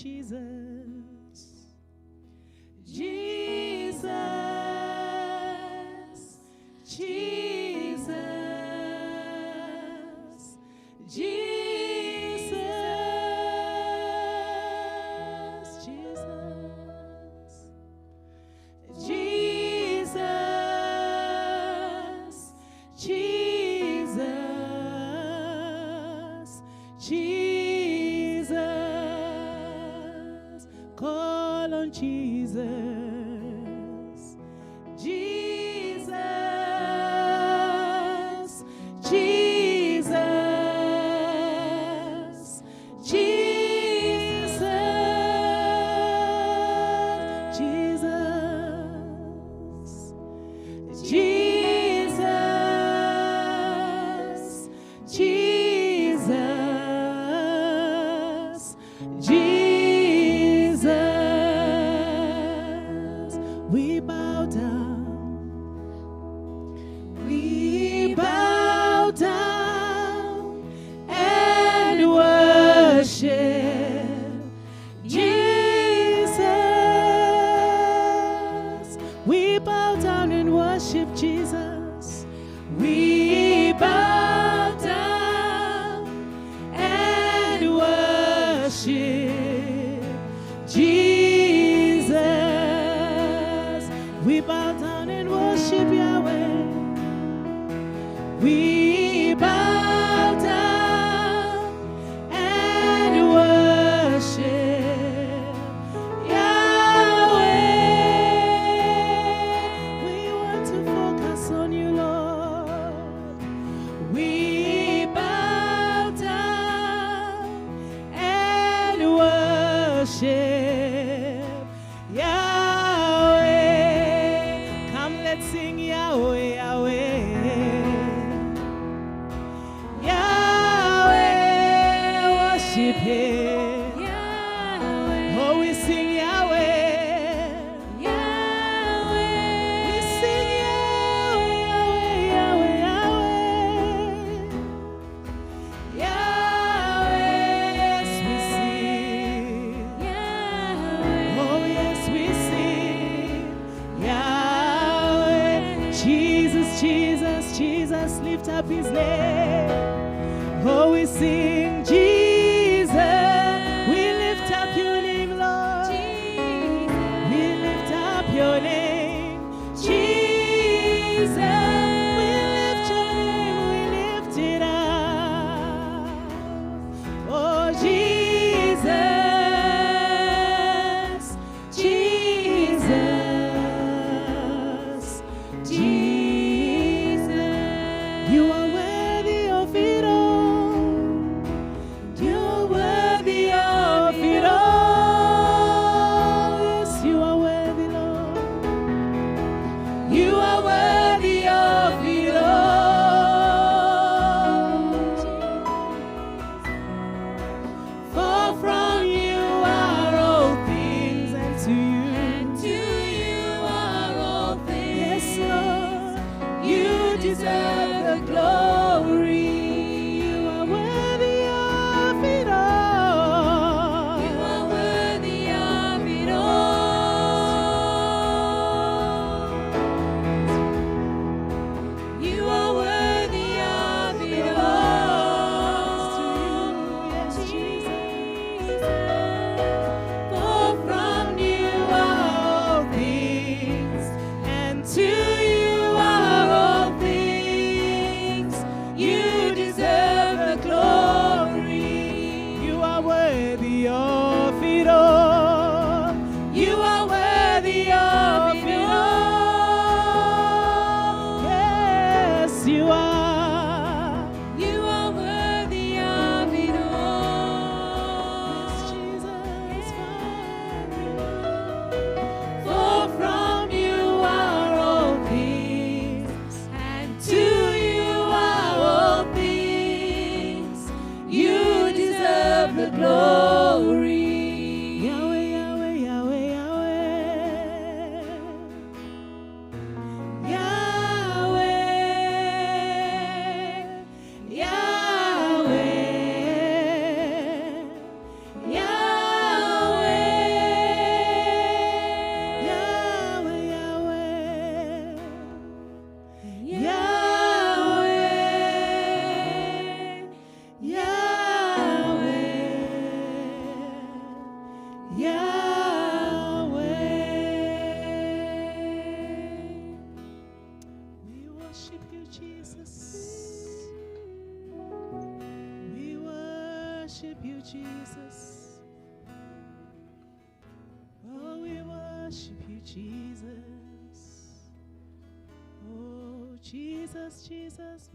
Jesus. Jesus. Jesus. Jesus. Jesus. Jesus. Jesus. Jesus. Call on Jesus. Jesus. Jesus. Jesus. Jesus. Jesus. Jesus. Jesus. We bow down. We bow down and worship Jesus. We bow down and worship Jesus. We bow down and worship Jesus. We bow down and worship Yahweh. We bow down and worship Yahweh. We want to focus on you, Lord. We bow down and worship Yahweh. Come, let's sing Yahweh, Yahweh. Yahweh, worship Him. Oh, we sing Yahweh. We sing Yahweh, Yahweh, Yahweh, Yahweh. Yes, we sing. Oh, yes, we sing Yahweh. Jesus, Jesus, Jesus, lift up His name. Oh, we sing Jesus. We lift up your name, Lord. We lift up your name, Jesus. We lift your name, we lift it up. Oh, Jesus. Jesus. Jesus. You are worthy of it all. worship you, Jesus. Oh, we worship you, Jesus. Oh, Jesus, Jesus.